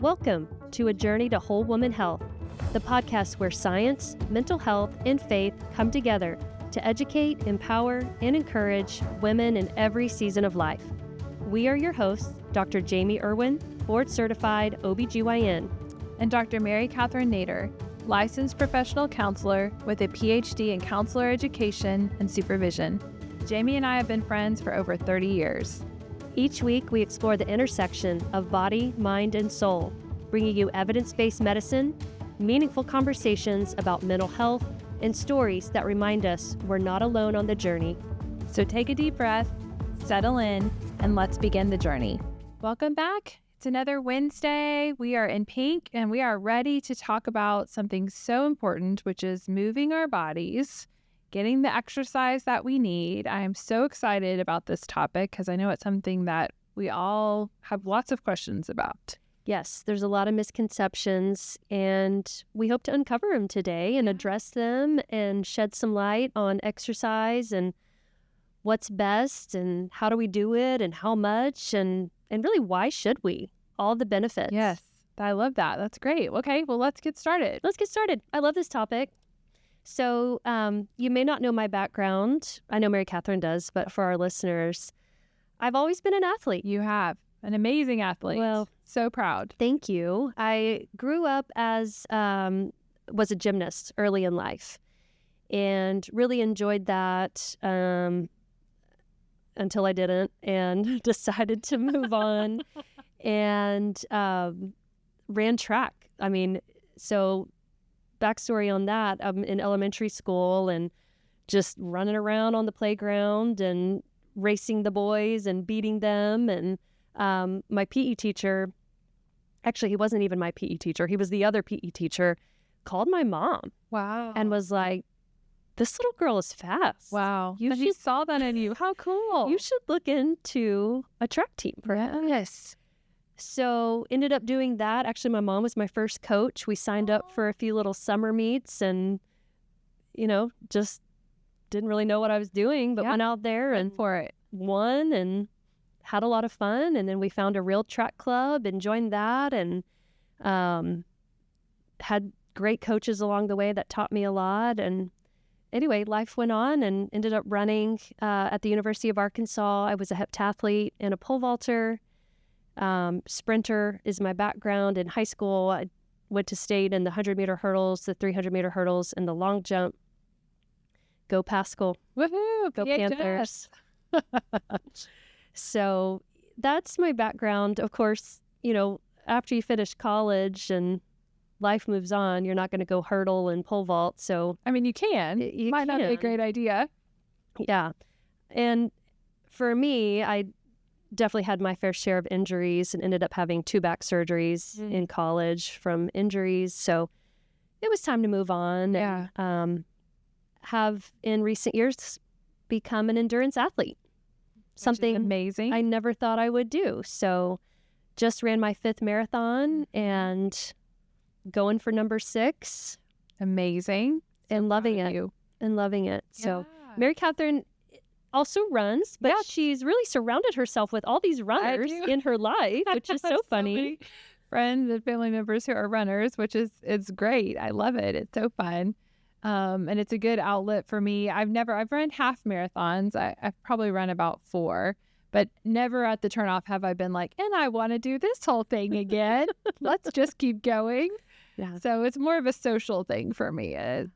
Welcome to A Journey to Whole Woman Health, the podcast where science, mental health, and faith come together to educate, empower, and encourage women in every season of life. We are your hosts, Dr. Jamie Erwin, board-certified OBGYN, and Dr. Mary Kathryn Nader, licensed professional counselor with a PhD in counselor education and supervision. Jamie and I have been friends for over 30 years. Each week, we explore the intersection of body, mind, and soul, bringing you evidence-based medicine, meaningful conversations about mental health, and stories that remind us we're not alone on the journey. So take a deep breath, settle in, and let's begin the journey. Welcome back. It's another Wednesday. We are in pink, and we are ready to talk about something so important, which is moving our bodies, getting the exercise that we need. I am so excited about this topic because I know it's something that we all have lots of questions about. Yes, there's a lot of misconceptions, and we hope to uncover them today and address them and shed some light on exercise and what's best and how do we do it and how much and really why should we? All the benefits. Yes, I love that. That's great. Okay, well, let's get started. I love this topic. So you may not know my background. I know Mary Kathryn does, but for our listeners, I've always been an athlete. You have. An amazing athlete. Well, so proud. Thank you. I grew up as, was a gymnast early in life and really enjoyed that until I didn't and decided to move on and ran track. So backstory on that, I'm in elementary school and just running around on the playground and racing the boys and beating them. And my PE teacher, actually, he wasn't even my PE teacher. He was the other PE teacher, called my mom. Wow. And was like, this little girl is fast. Wow. He saw that in you. How cool. You should look into a track team, perhaps. Yes. So ended up doing that. Actually, my mom was my first coach. We signed up for a few little summer meets and, just didn't really know what I was doing, but went out there and won and had a lot of fun. And then we found a real track club and joined that and had great coaches along the way that taught me a lot. And anyway, life went on and ended up running at the University of Arkansas. I was a heptathlete and a pole vaulter. Sprinter is my background. In high school, I went to state in the 100-meter hurdles, the 300-meter hurdles, and the long jump. Go Pascal. Woohoo! Go Panthers. So that's my background. Of course, after you finish college and life moves on, you're not going to go hurdle and pole vault. So you can. You might not be a great idea. Yeah. And for me, I definitely had my fair share of injuries and ended up having 2 back surgeries in college from injuries. So it was time to move on. Yeah. And, have in recent years become an endurance athlete. Something amazing. I never thought I would do. So just ran my 5th marathon and going for number 6. Amazing. And loving it. Yeah. So Mary Kathryn also runs, but she's really surrounded herself with all these runners in her life, which is so funny. Many friends and family members who are runners, which is great. I love it. It's so fun. And it's a good outlet for me. I've run half marathons. I've probably run about 4, but never at the turnoff have I been like, and I want to do this whole thing again. Let's just keep going. Yeah. So it's more of a social thing for me and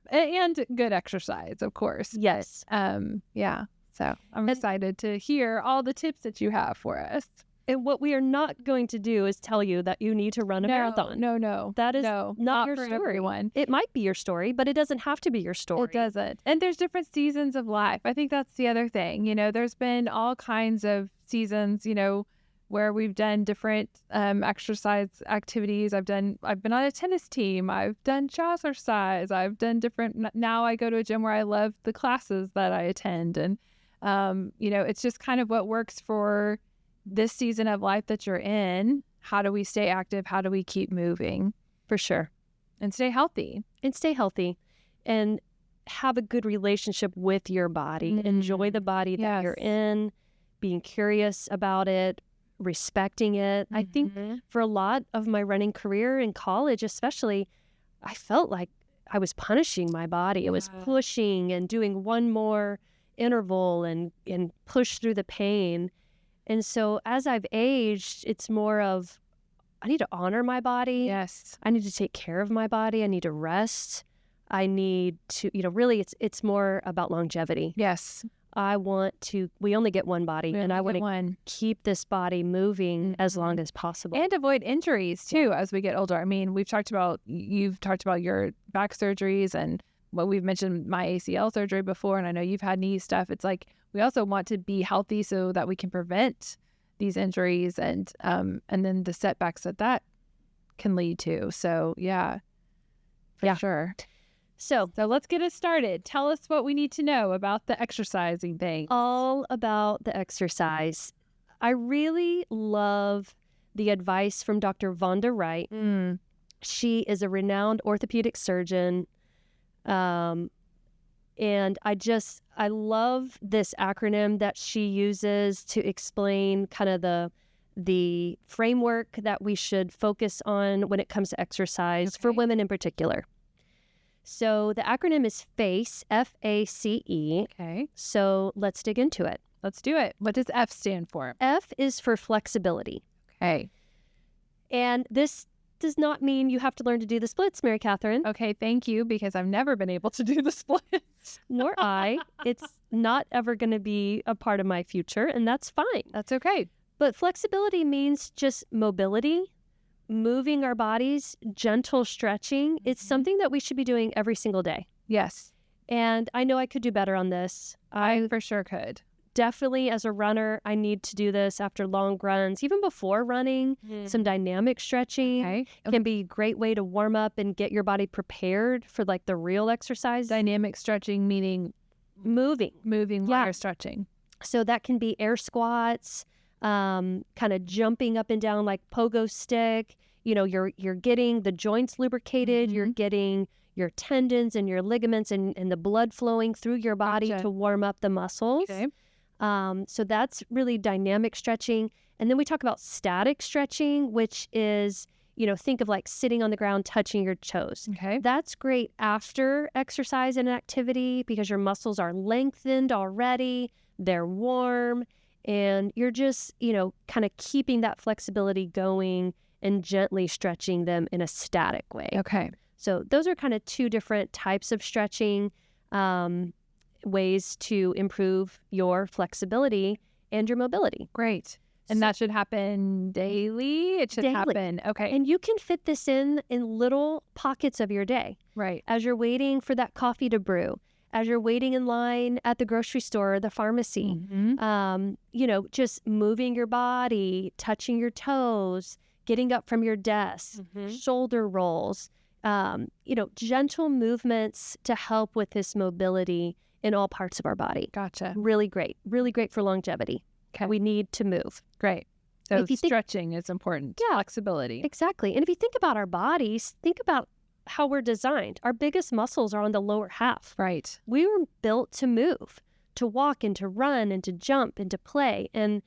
good exercise, of course. Yes. Yeah. So I'm excited to hear all the tips that you have for us. And what we are not going to do is tell you that you need to run a marathon. No. That is not your for story. Everyone. It might be your story, but it doesn't have to be your story. It doesn't. And there's different seasons of life. I think that's the other thing. There's been all kinds of seasons, where we've done different exercise activities. I've been on a tennis team. I've done jazzercise. I've done different. Now I go to a gym where I love the classes that I attend. And, it's just kind of what works for this season of life that you're in. How do we stay active? How do we keep moving? For sure. And stay healthy. And have a good relationship with your body. Enjoy the body that you're in, being curious about it, respecting it. I think for a lot of my running career in college, especially, I felt like I was punishing my body. It was pushing and doing one more interval and push through the pain. And so as I've aged, it's more of, I need to honor my body. Yes. I need to take care of my body. I need to rest. I need to, really it's more about longevity. Yes. We only get one body, and I want to keep this body moving as long as possible. And avoid injuries too as we get older. I mean, you've talked about your back surgeries, and what we've mentioned my ACL surgery before, and I know you've had knee stuff. It's like we also want to be healthy so that we can prevent these injuries and then the setbacks that can lead to. So for sure. So let's get it started. Tell us what we need to know about the exercising thing. All about the exercise. I really love the advice from Dr. Vonda Wright. She is a renowned orthopedic surgeon. And I love this acronym that she uses to explain kind of the framework that we should focus on when it comes to exercise for women in particular. So the acronym is FACE, F-A-C-E. Okay. So let's dig into it. Let's do it. What does F stand for? F is for flexibility. Okay. And this does not mean you have to learn to do the splits, Mary Kathryn. Okay, thank you, because I've never been able to do the splits. Nor I. It's not ever going to be a part of my future, and that's fine. That's okay. But flexibility means just mobility, moving our bodies, gentle stretching. It's something that we should be doing every single day. Yes. And I know I could do better on this. I for sure could. Definitely as a runner, I need to do this after long runs. Even before running, some dynamic stretching can be a great way to warm up and get your body prepared for like the real exercise. Dynamic stretching meaning moving while you're stretching. So that can be air squats, kind of jumping up and down like pogo stick. You're getting the joints lubricated. You're getting your tendons and your ligaments and the blood flowing through your body to warm up the muscles. Okay. So that's really dynamic stretching. And then we talk about static stretching, which is, think of like sitting on the ground, touching your toes. Okay. That's great after exercise and activity because your muscles are lengthened already. They're warm. And you're just, kind of keeping that flexibility going and gently stretching them in a static way. Okay. So those are kind of two different types of stretching ways to improve your flexibility and your mobility. Great. And that should happen daily? It should happen. Okay. And you can fit this in little pockets of your day. Right. As you're waiting for that coffee to brew, as you're waiting in line at the grocery store or the pharmacy, just moving your body, touching your toes, getting up from your desk, shoulder rolls, gentle movements to help with this mobility in all parts of our body. Gotcha. Really great for longevity. Okay. We need to move. Great. So stretching is important. Yeah. Flexibility. Exactly. And if you think about our bodies, think about how we're designed. Our biggest muscles are on the lower half. Right. We were built to move, to walk and to run and to jump and to play. And,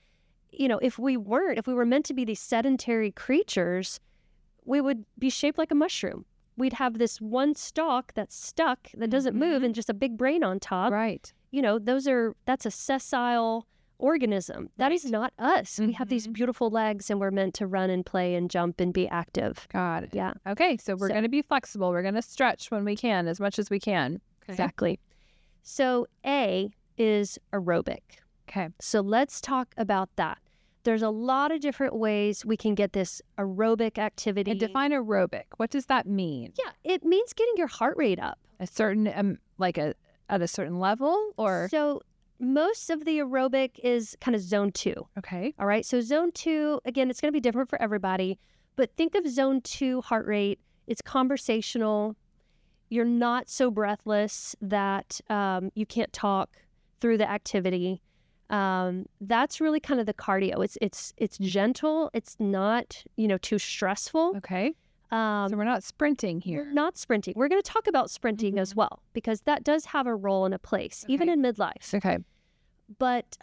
if we were meant to be these sedentary creatures, we would be shaped like a mushroom. We'd have this one stalk that's stuck, that doesn't move, and just a big brain on top. Right. That's a sessile organism. That is not us. We have these beautiful legs, and we're meant to run and play and jump and be active. Got it. Yeah. Okay, so we're going to be flexible. We're going to stretch when we can, as much as we can. Okay. Exactly. So A is aerobic. Okay. So let's talk about that. There's a lot of different ways we can get this aerobic activity. And define aerobic. What does that mean? Yeah, it means getting your heart rate up. A certain, at a certain level, or? So most of the aerobic is kind of zone 2. Okay. All right. So zone 2, again, it's going to be different for everybody, but think of zone 2 heart rate. It's conversational. You're not so breathless that you can't talk through the activity. That's really kind of the cardio. It's gentle. It's not, too stressful. Okay. So we're not sprinting here. We're not sprinting. We're going to talk about sprinting as well, because that does have a role and a place, even in midlife. Okay. But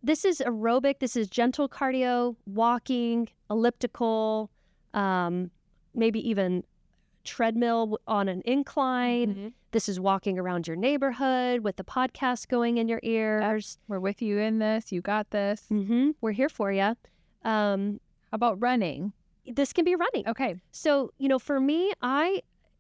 this is aerobic. This is gentle cardio, walking, elliptical, maybe even treadmill on an incline. Mm-hmm. This is walking around your neighborhood with the podcast going in your ears. We're with you in this. You got this. Mm-hmm. We're here for you. How about running? This can be running. Okay. So, for me,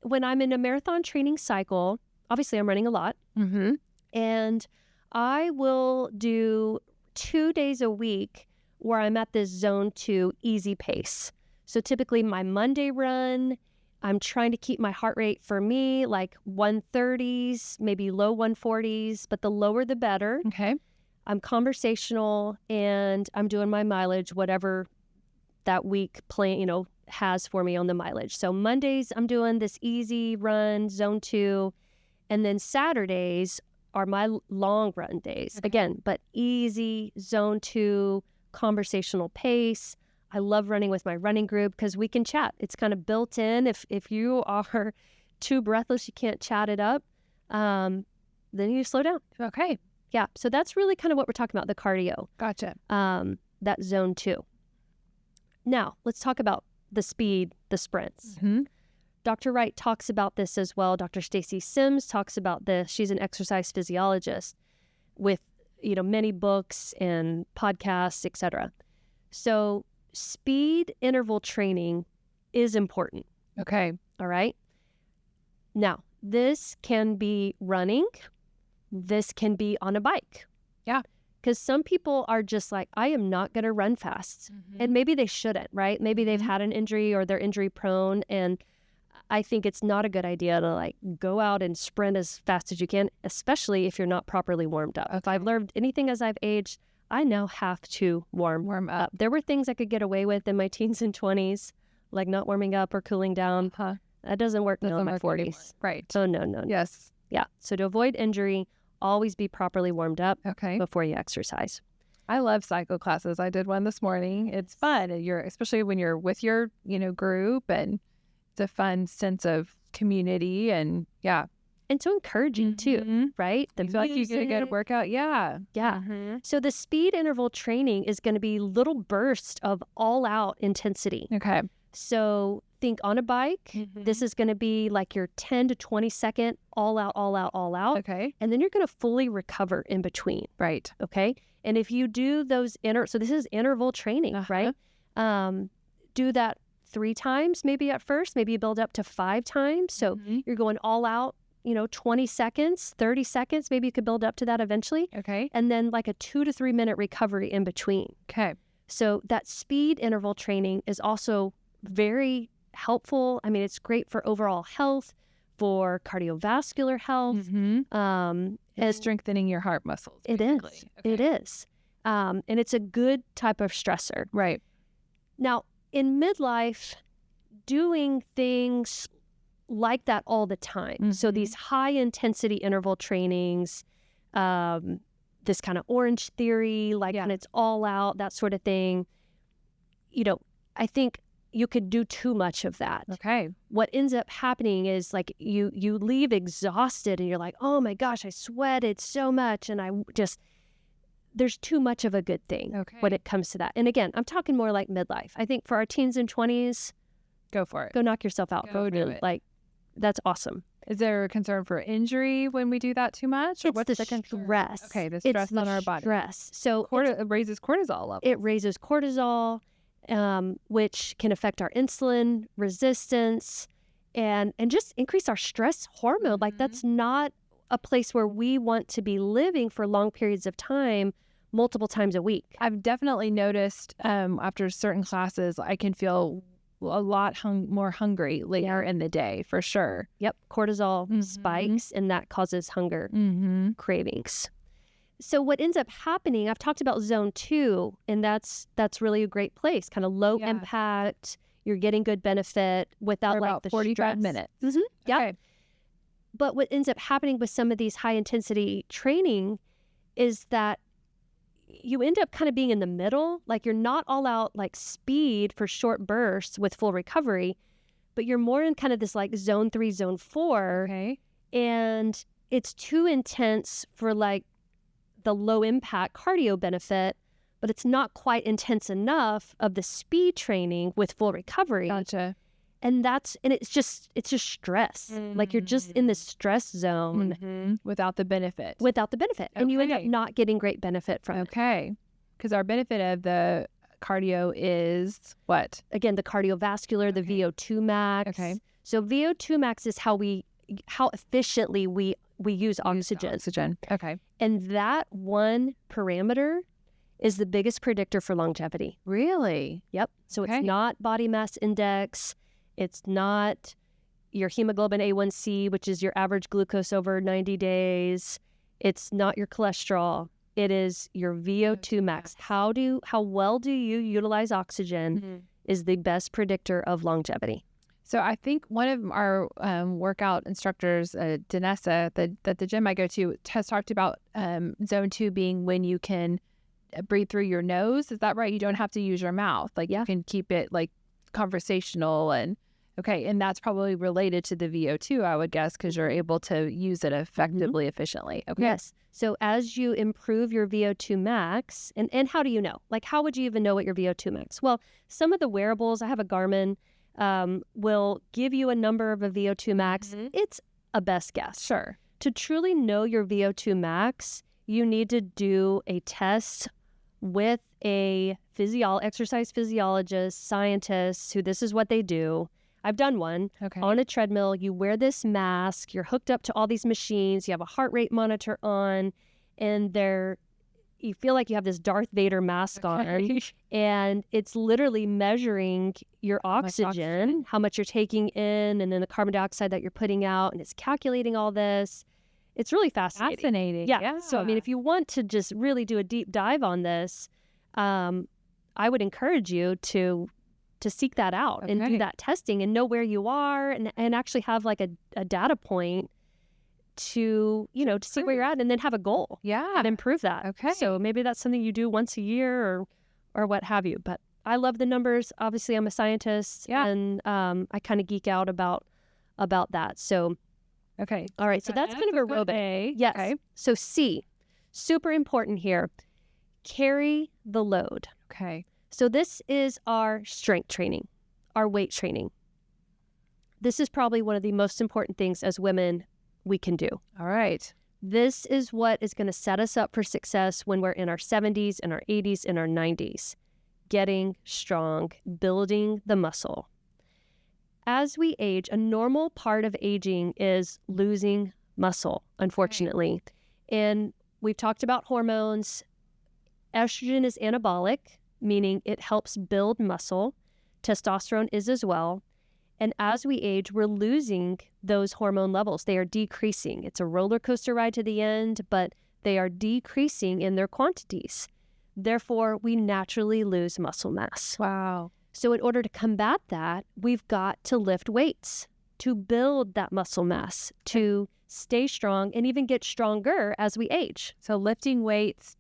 when I'm in a marathon training cycle, obviously I'm running a lot. Mm-hmm. And I will do 2 days a week where I'm at this zone 2 easy pace. So typically my Monday run, I'm trying to keep my heart rate for me like 130s, maybe low 140s, but the lower the better. Okay. I'm conversational and I'm doing my mileage, whatever that week plan, has for me on the mileage. So Mondays, I'm doing this easy run, zone 2. And then Saturdays are my long run days. Okay. Again, but easy, zone 2, conversational pace. I love running with my running group because we can chat. It's kind of built in. If you are too breathless, you can't chat it up, then you slow down. Okay. Yeah. So that's really kind of what we're talking about, the cardio. Gotcha. That zone 2. Now, let's talk about the speed, the sprints. Mm-hmm. Dr. Wright talks about this as well. Dr. Stacy Sims talks about this. She's an exercise physiologist with, many books and podcasts, etc. So speed interval training is important. Okay. All right. Now, this can be running. This can be on a bike. Yeah. Because some people are just like, I am not going to run fast. Mm-hmm. And maybe they shouldn't, right? Maybe they've had an injury or they're injury prone. And I think it's not a good idea to go out and sprint as fast as you can, especially if you're not properly warmed up. Okay. If I've learned anything as I've aged, I now have to warm up. There were things I could get away with in my teens and 20s, like not warming up or cooling down. That doesn't work now in my 40s. Anymore. Right. So no. Yes. Yeah. So to avoid injury, always be properly warmed up before you exercise. I love cycle classes. I did one this morning. It's fun. Especially when you're with your, group, and it's a fun sense of community and And so encouraging too, right? You feel like you get a good workout. Yeah. Yeah. Mm-hmm. So the speed interval training is going to be little bursts of all out intensity. Okay. So think on a bike, this is going to be like your 10 to 20 second all out. Okay. And then you're going to fully recover in between. Right. Okay. And if you do those so this is interval training, right? Do that 3 times, maybe at first, maybe you build up to 5 times. So you're going all out, 20 seconds, 30 seconds, maybe you could build up to that eventually. Okay. And then like a 2 to 3 minute recovery in between. Okay. So that speed interval training is also very helpful. I mean, it's great for overall health, for cardiovascular health. It's strengthening your heart muscles. It basically. is. Okay. It is. And it's a good type of stressor. Right. Now, in midlife, doing things like that all the time. So these high intensity interval trainings, this kind of Orange Theory, when it's all out, that sort of thing, I think you could do too much of that. Okay. What ends up happening is you leave exhausted and you're like, oh my gosh, I sweated so much and there's too much of a good thing when it comes to that. And again, I'm talking more like midlife. I think for our teens and 20s, go for it. Go knock yourself out. Go do it. That's awesome. Is there a concern for injury when we do that too much? Or It's what's the stress. Okay, the stress on our body. Stress. So it raises cortisol levels. It raises cortisol, which can affect our insulin resistance and just increase our stress hormone. That's not a place where we want to be living for long periods of time, multiple times a week. I've definitely noticed after certain classes, I can feel a lot more hungry later in the day, for sure. Yep. Cortisol spikes, and that causes hunger cravings. So what ends up happening, I've talked about zone 2, and that's really a great place, kind of low impact. You're getting good benefit without about the 45 stress. minutes. Yeah. Okay. But what ends up happening with some of these high intensity training is that you end up kind of being in the middle. You're not all out speed for short bursts with full recovery, but you're more in kind of this zone 3, zone 4. Okay. And it's too intense for the low impact cardio benefit, but it's not quite intense enough of the speed training with full recovery. Gotcha. And it's just stress. Like you're just in this stress zone without the benefit. And you end up not getting great benefit from it. Okay. Because our benefit of the cardio is what? Again, the cardiovascular, the VO2 max. Okay. So VO2 max is how efficiently we use oxygen. Okay. And that one parameter is the biggest predictor for longevity. Really? Yep. So it's not body mass index. It's not your hemoglobin A1C, which is your average glucose over 90 days. It's not your cholesterol. It is your VO2 max. How well do you utilize oxygen is the best predictor of longevity. So I think one of our workout instructors, Danessa, that the gym I go to, has talked about zone 2 being when you can breathe through your nose. Is that right? You don't have to use your mouth. Like you can keep it like conversational and that's probably related to the VO2, I would guess, because you're able to use it effectively, efficiently. Okay. Yes. So as you improve your VO2 max, and how do you know? Like, how would you even know what your VO2 max? Well, some of the wearables, I have a Garmin, will give you a number of a VO2 max. It's a best guess. Sure. To truly know your VO2 max, you need to do a test with a exercise physiologist, scientists, who this is what they do. I've done one on a treadmill. You wear this mask. You're hooked up to all these machines. You have a heart rate monitor on, and you feel like you have this Darth Vader mask on, and it's literally measuring your oxygen, how much you're taking in, and then the carbon dioxide that you're putting out, and it's calculating all this. It's really fascinating. Yeah. So, I mean, if you want to just really do a deep dive on this, I would encourage you to seek that out and do that testing and know where you are and actually have like a data point to see where you're at and then have a goal and improve that. Okay. So maybe that's something you do once a year or what have you. But I love the numbers. Obviously, I'm a scientist and I kind of geek out about that. So, okay. All right. So that's kind of aerobic. Yes. Okay. So C, super important here. Carry the load. Okay. So this is our strength training, our weight training. This is probably one of the most important things as women we can do. All right. This is what is going to set us up for success when we're in our 70s and our 80s and our 90s. Getting strong, building the muscle. As we age, a normal part of aging is losing muscle, unfortunately. And we've talked about hormones. Estrogen is anabolic, meaning it helps build muscle. Testosterone is as well. And as we age, we're losing those hormone levels. They are decreasing. It's a roller coaster ride to the end, but they are decreasing in their quantities. Therefore, we naturally lose muscle mass. Wow. So in order to combat that, we've got to lift weights to build that muscle mass, to stay strong and even get stronger as we age. So lifting weights,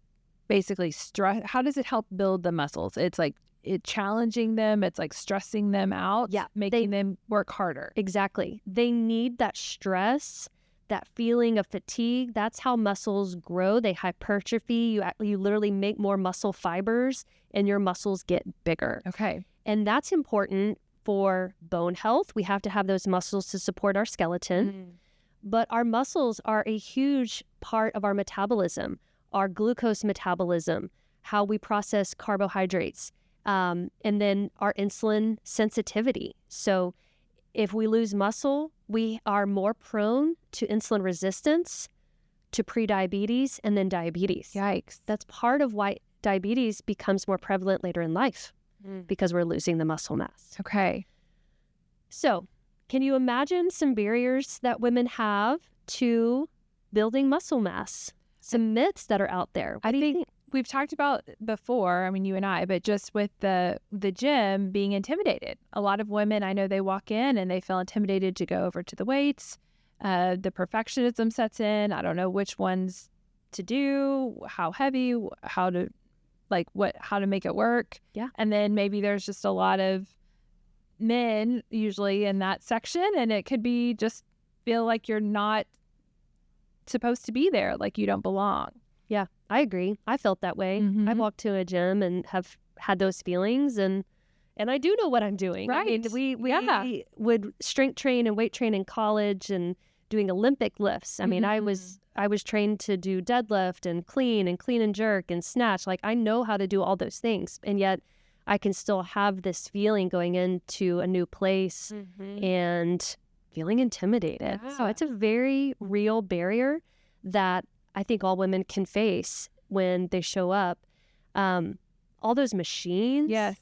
basically stress. How does it help build the muscles? It's like challenging them. It's like stressing them out. Yeah, making them work harder. Exactly. They need that stress, that feeling of fatigue. That's how muscles grow. They hypertrophy. You literally make more muscle fibers, and your muscles get bigger. Okay. And that's important for bone health. We have to have those muscles to support our skeleton. But our muscles are a huge part of our metabolism. Our glucose metabolism, how we process carbohydrates, and then our insulin sensitivity. So if we lose muscle, we are more prone to insulin resistance, to prediabetes, and then diabetes. Yikes. That's part of why diabetes becomes more prevalent later in life, because we're losing the muscle mass. Okay. So can you imagine some barriers that women have to building muscle mass? Some myths that are out there. I think we've talked about before, I mean, you and I, but just with the gym being intimidated. A lot of women, I know they walk in and they feel intimidated to go over to the weights. The perfectionism sets in. I don't know which ones to do, how heavy, how to make it work. Yeah. And then maybe there's just a lot of men usually in that section, and it could be just feel like you're not supposed to be there, like you don't belong. Yeah. I agree. I felt that way. I walked to a gym and have had those feelings, and I do know what I'm doing. Right. I mean, we would strength train and weight train in college and doing Olympic lifts. I mean, I was trained to do deadlift and clean and jerk and snatch. Like, I know how to do all those things, and yet I can still have this feeling going into a new place and feeling intimidated. So it's a very real barrier that I think all women can face when they show up. All those machines. Yes.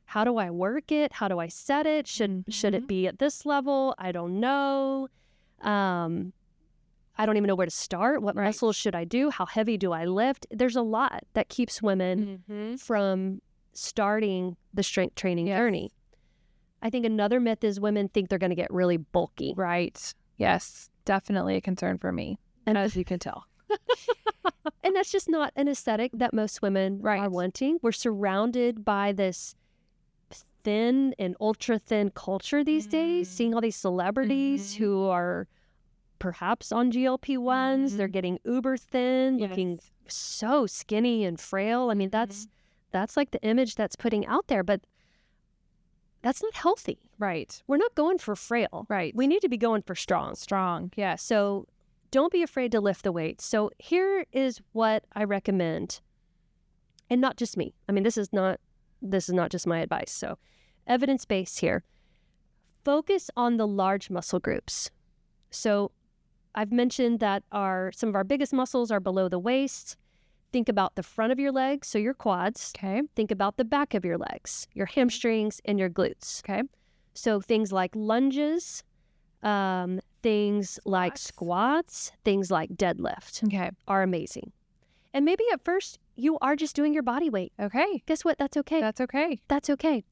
How do I work it? How do I set it? Should it be at this level? I don't know. I don't even know where to start. What muscles should I do? How heavy do I lift? There's a lot that keeps women from starting the strength training journey. I think another myth is women think they're going to get really bulky. Right. Yes. Definitely a concern for me, and as you can tell. And that's just not an aesthetic that most women are wanting. We're surrounded by this thin and ultra thin culture these days, seeing all these celebrities who are perhaps on GLP-1s. They're getting uber thin, looking so skinny and frail. I mean, that's like the image that's putting out there, but that's not healthy. Right. We're not going for frail. Right. We need to be going for strong. Strong. Yes. So don't be afraid to lift the weights. So here is what I recommend, and not just me. I mean, this is not just my advice. So evidence-based here. Focus on the large muscle groups. So I've mentioned that some of our biggest muscles are below the waist. Think about the front of your legs, so your quads. Okay. Think about the back of your legs, your hamstrings and your glutes. Okay. So things like lunges, things like squats, things like deadlift are amazing. And maybe at first you are just doing your body weight. Okay. Guess what? That's okay. That's okay. That's okay.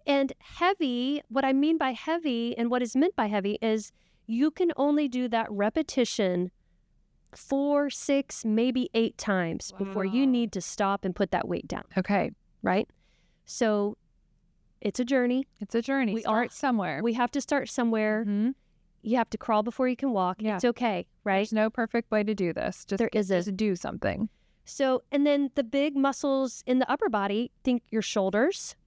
And heavy, what I mean by heavy and what is meant by heavy is you can only do that repetition 4, 6, maybe 8 times before you need to stop and put that weight down. Okay. Right? So it's a journey. It's a journey. Start somewhere. We have to start somewhere. You have to crawl before you can walk. Yeah. It's okay, right? There's no perfect way to do this. Just do something. So, and then the big muscles in the upper body, think your shoulders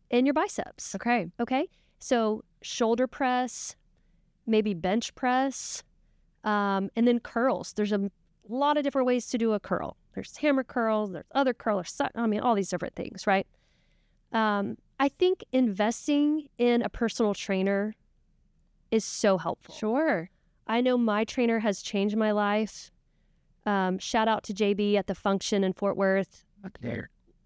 and your biceps. Okay. Okay. So shoulder press, maybe bench press, and then curls. There's a lot of different ways to do a curl. There's hammer curls, there's other curls, all these different things, right? I think investing in a personal trainer is so helpful. Sure. I know my trainer has changed my life. Shout out to JB at the Function in Fort Worth.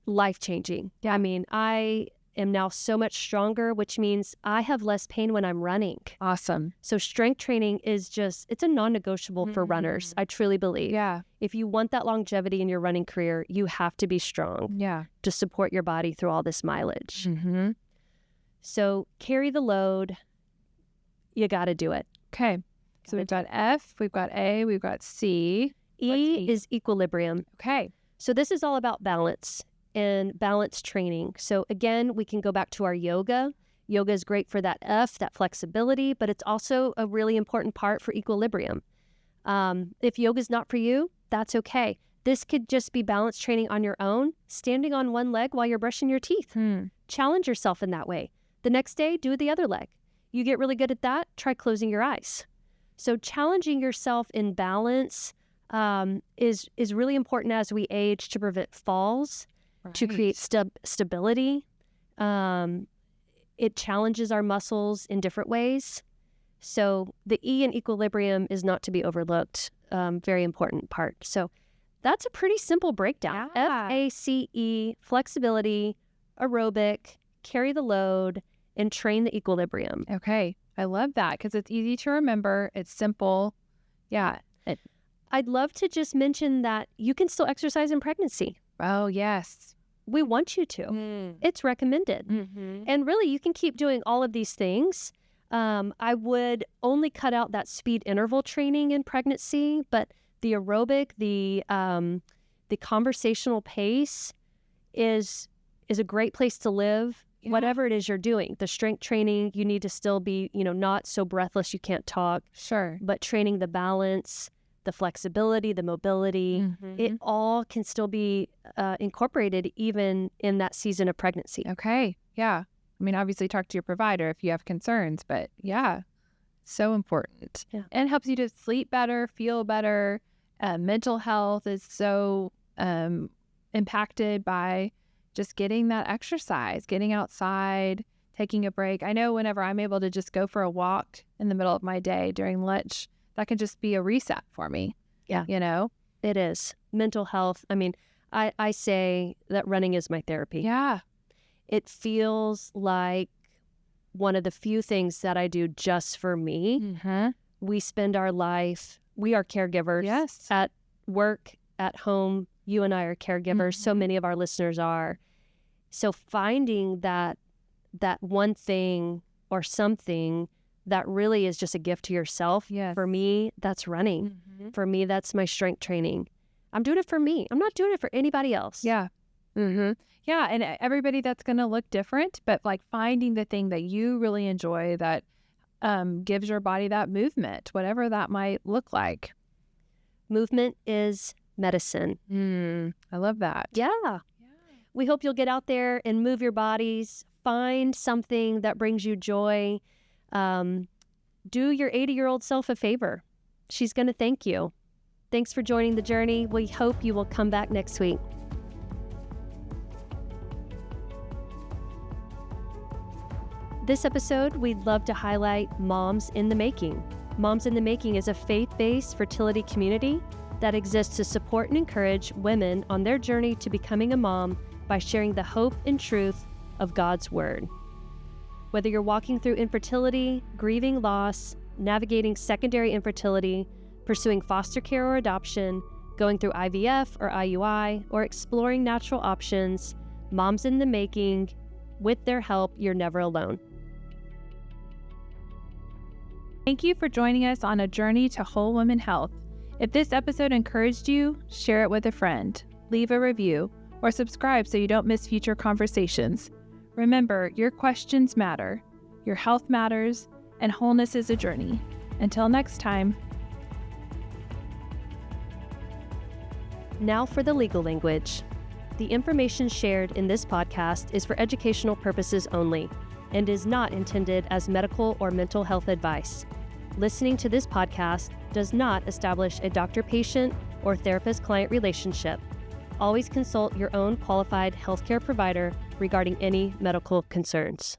Life-changing. Yeah. I mean, I am now so much stronger, which means I have less pain when I'm running. Awesome. So strength training is it's a non-negotiable for runners. I truly believe. Yeah. If you want that longevity in your running career, you have to be strong. Yeah. To support your body through all this mileage. So carry the load. You got to do it. Okay. So we've got F, we've got A, we've got C. E is equilibrium. Okay. So this is all about balance and balance training. So again, we can go back to our yoga. Yoga is great for that F, that flexibility, but it's also a really important part for equilibrium. If yoga is not for you, that's okay. This could just be balance training on your own, standing on one leg while you're brushing your teeth. Challenge yourself in that way. The next day, do the other leg. You get really good at that, try closing your eyes. So challenging yourself in balance is really important as we age to prevent falls, to create stability. It challenges our muscles in different ways. So the E in equilibrium is not to be overlooked. Very important part. So that's a pretty simple breakdown. Yeah. FACE, flexibility, aerobic, carry the load, and train the equilibrium. Okay. I love that because it's easy to remember. It's simple. Yeah. I'd love to just mention that you can still exercise in pregnancy. Oh, yes. We want you to. It's recommended. And really, you can keep doing all of these things. I would only cut out that speed interval training in pregnancy, but the aerobic, the conversational pace is a great place to live. Yeah. Whatever it is you're doing, the strength training, you need to still be, not so breathless you can't talk. Sure. But training the balance, the flexibility, the mobility, it all can still be incorporated even in that season of pregnancy. Okay. Yeah. I mean, obviously talk to your provider if you have concerns, but yeah, so important. Yeah. And helps you to sleep better, feel better. Mental health is so impacted by just getting that exercise, getting outside, taking a break. I know whenever I'm able to just go for a walk in the middle of my day during lunch, that can just be a reset for me. Yeah. You know? It is. Mental health. I mean, I say that running is my therapy. Yeah. It feels like one of the few things that I do just for me. We spend our life, we are caregivers. Yes. At work, at home, you and I are caregivers. So many of our listeners are. So finding that one thing or something that really is just a gift to yourself. Yes. For me, that's running. For me, that's my strength training. I'm doing it for me. I'm not doing it for anybody else. Yeah. Yeah. And everybody, that's going to look different, but like finding the thing that you really enjoy that gives your body that movement, whatever that might look like. Movement is medicine. I love that. Yeah. We hope you'll get out there and move your bodies. Find something that brings you joy. Do your 80-year-old self a favor. She's going to thank you. Thanks for joining the journey. We hope you will come back next week. This episode, we'd love to highlight Moms in the Making. Moms in the Making is a faith-based fertility community that exists to support and encourage women on their journey to becoming a mom by sharing the hope and truth of God's Word. Whether you're walking through infertility, grieving loss, navigating secondary infertility, pursuing foster care or adoption, going through IVF or IUI, or exploring natural options, Moms in the Making, with their help, you're never alone. Thank you for joining us on a journey to whole woman health. If this episode encouraged you, share it with a friend, leave a review, or subscribe so you don't miss future conversations. Remember, your questions matter, your health matters, and wholeness is a journey. Until next time. Now for the legal language. The information shared in this podcast is for educational purposes only and is not intended as medical or mental health advice. Listening to this podcast does not establish a doctor-patient or therapist-client relationship. Always consult your own qualified healthcare provider regarding any medical concerns.